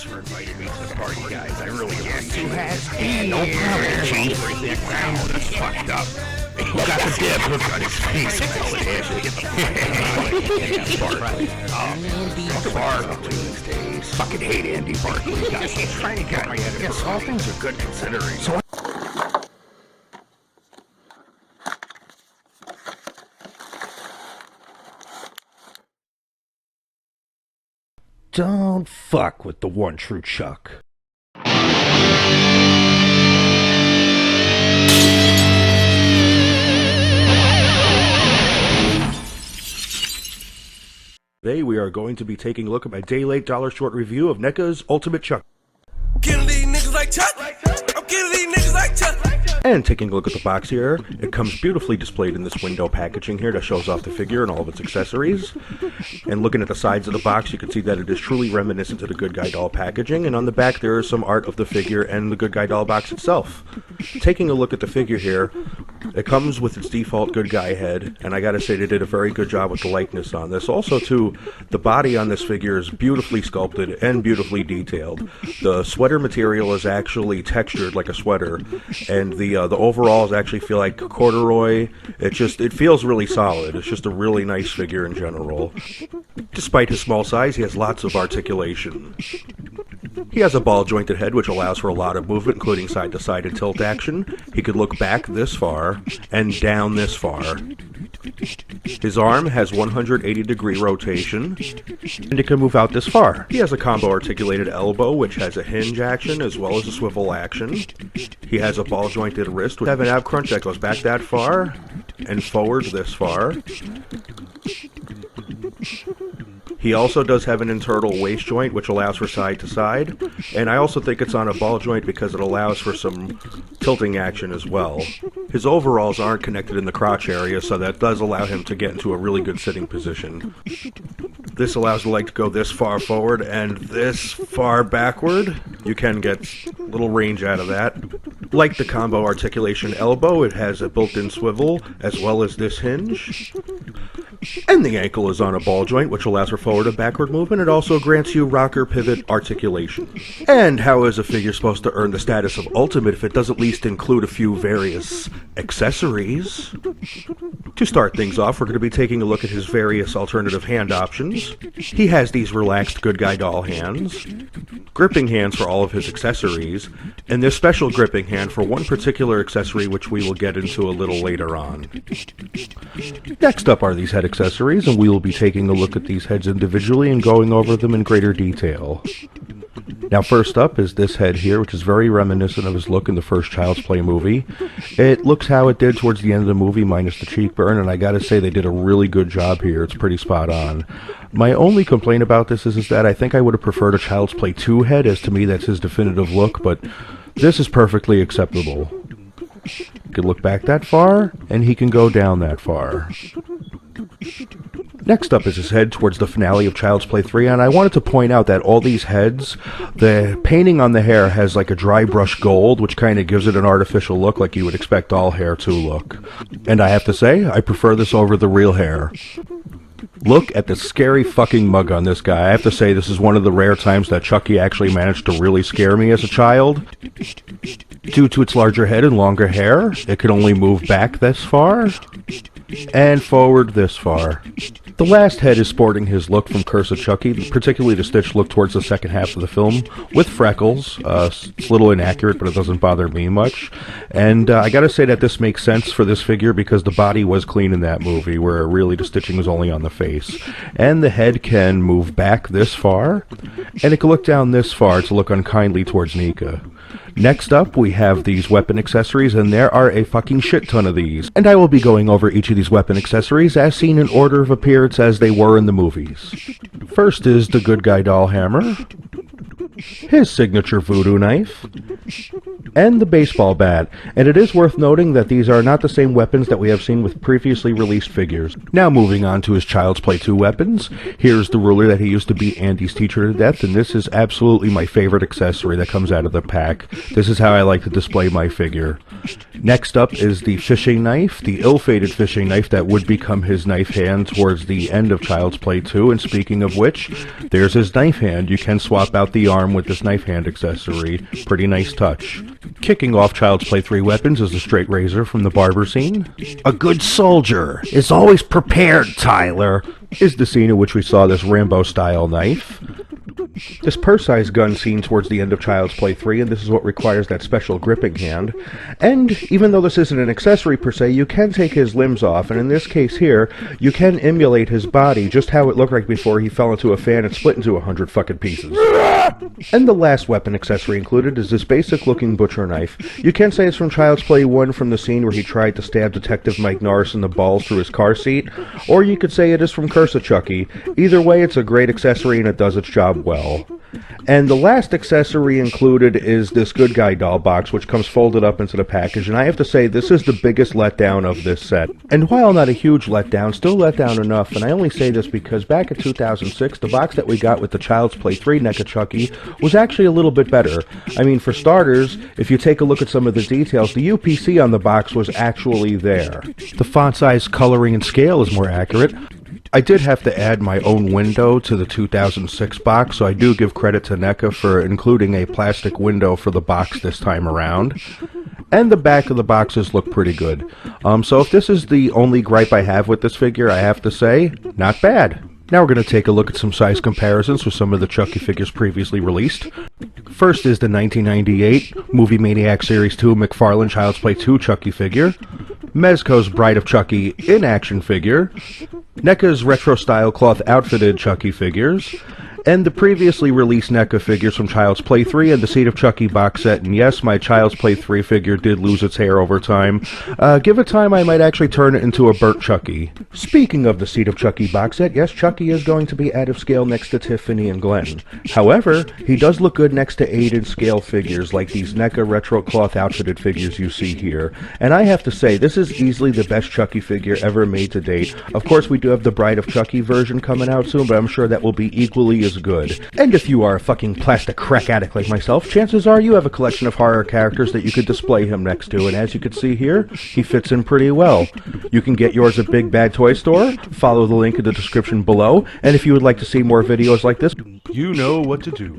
Thanks for inviting me to the party, guys. I really appreciate it. No problem, Chief. Wow, that's fucked up. Who got the dip? Look on his face. Smell it, Ashley. Get the fuck out of here. Fuck Barkley these days. Fucking hate Andy Barkley. Guys, he's trying to get my head. Yes, all things are good considering. So don't fuck with the one true Chuck. Today we are going to be taking a look at my day late dollar short review of Neca's Ultimate Chuck. Getting these niggas like Chuck. I'm getting these niggas like Chuck. And taking a look at the box here, it comes beautifully displayed in this window packaging here that shows off the figure and all of its accessories. And looking at the sides of the box, you can see that it is truly reminiscent of the Good Guy doll packaging, and on the back there is some art of the figure and the Good Guy doll box itself. Taking a look at the figure here, it comes with its default Good Guy head, and I gotta say they did a very good job with the likeness on this. Also too, the body on this figure is beautifully sculpted and beautifully detailed. The sweater material is actually textured like a sweater, and the overalls actually feel like corduroy. It feels really solid. It's just a really nice figure in general. Despite his small size, he has lots of articulation. He has a ball-jointed head, which allows for a lot of movement, including side-to-side and tilt action. He could look back this far and down this far. His arm has 180-degree rotation, and it can move out this far. He has a combo-articulated elbow, which has a hinge action as well as a swivel action. He has a ball-jointed wrist with an ab crunch that goes back that far and forward this far. He also does have an internal waist joint, which allows for side to side, and I also think it's on a ball joint because it allows for some tilting action as well. His overalls aren't connected in the crotch area, so that does allow him to get into a really good sitting position. This allows the leg to go this far forward and this far backward. You can get a little range out of that. Like the combo articulation elbow, it has a built-in swivel as well as this hinge. And the ankle is on a ball joint, which allows for forward and backward movement. It also grants you rocker pivot articulation. And how is a figure supposed to earn the status of ultimate if it does at least include a few various accessories? To start things off, we're going to be taking a look at his various alternative hand options. He has these relaxed Good Guy doll hands, gripping hands for all of his accessories, and this special gripping hand for one particular accessory which we will get into a little later on. Next up are these head accessories, and we will be taking a look at these heads individually and going over them in greater detail. Now first up is this head here, which is very reminiscent of his look in the first Child's Play movie. It looks how it did towards the end of the movie, minus the cheek burn, and I gotta say they did a really good job here. It's pretty spot on. My only complaint about this is that I think I would have preferred a Child's Play 2 head, as to me that's his definitive look, but this is perfectly acceptable. He can look back that far, and he can go down that far. Next up is his head towards the finale of Child's Play 3, and I wanted to point out that all these heads, the painting on the hair has like a dry brush gold, which kind of gives it an artificial look like you would expect all hair to look. And I have to say, I prefer this over the real hair. Look at the scary fucking mug on this guy. I have to say, this is one of the rare times that Chucky actually managed to really scare me as a child. Due to its larger head and longer hair, it can only move back this far and forward this far. The last head is sporting his look from Curse of Chucky, particularly the stitched look towards the second half of the film, with freckles. It's a little inaccurate, but it doesn't bother me much. And I gotta say that this makes sense for this figure because the body was clean in that movie, where really the stitching was only on the face. And the head can move back this far, and it can look down this far to look unkindly towards Neca. Next up, we have these weapon accessories, and there are a fucking shit ton of these. And I will be going over each of these weapon accessories as seen in order of appearance as they were in the movies. First is the Good Guy doll hammer, his signature voodoo knife, and the baseball bat, and it is worth noting that these are not the same weapons that we have seen with previously released figures. Now moving on to his Child's Play 2 weapons, here's the ruler that he used to beat Andy's teacher to death, and this is absolutely my favorite accessory that comes out of the pack. This is how I like to display my figure. Next up is the fishing knife, the ill-fated fishing knife that would become his knife hand towards the end of Child's Play 2, and speaking of which, there's his knife hand. You can swap out the arm with this knife hand accessory. Pretty nice touch. Kicking off Child's Play 3 weapons is the straight razor from the barber scene. A good soldier is always prepared, Tyler, is the scene in which we saw this Rambo-style knife. This purse-sized gun seen towards the end of Child's Play 3, and this is what requires that special gripping hand. And even though this isn't an accessory per se, you can take his limbs off, and in this case here, you can emulate his body, just how it looked like before he fell into a fan and split into 100 fucking pieces. And the last weapon accessory included is this basic-looking butcher knife. You can say it's from Child's Play 1 from the scene where he tried to stab Detective Mike Norris in the balls through his car seat, or you could say it is from Curse of Chucky. Either way, it's a great accessory and it does its job well. And the last accessory included is this Good Guy doll box, which comes folded up into the package, and I have to say this is the biggest letdown of this set. And while not a huge letdown, still letdown enough, and I only say this because back in 2006, the box that we got with the Child's Play 3 Neca Chucky was actually a little bit better. I mean, for starters, if you take a look at some of the details, the UPC on the box was actually there. The font size, coloring, and scale is more accurate. I did have to add my own window to the 2006 box, so I do give credit to Neca for including a plastic window for the box this time around. And the back of the boxes look pretty good. So if this is the only gripe I have with this figure, I have to say, not bad. Now we're going to take a look at some size comparisons with some of the Chucky figures previously released. First is the 1998 Movie Maniac Series 2 McFarlane Child's Play 2 Chucky figure, Mezco's Bride of Chucky in-action figure, NECA's retro-style cloth outfitted Chucky figures, and the previously released Neca figures from Child's Play 3 and the Seed of Chucky box set. And yes, my Child's Play 3 figure did lose its hair over time. Give it time, I might actually turn it into a burnt Chucky. Speaking of the Seed of Chucky box set, yes, Chucky is going to be out of scale next to Tiffany and Glenn. However, he does look good next to aided scale figures like these Neca retro cloth outfitted figures you see here. And I have to say, this is easily the best Chucky figure ever made to date. Of course, we do have the Bride of Chucky version coming out soon, but I'm sure that will be equally as good. And if you are a fucking plastic crack addict like myself, chances are you have a collection of horror characters that you could display him next to, and as you can see here, he fits in pretty well. You can get yours at Big Bad Toy Store, follow the link in the description below, and if you would like to see more videos like this, you know what to do.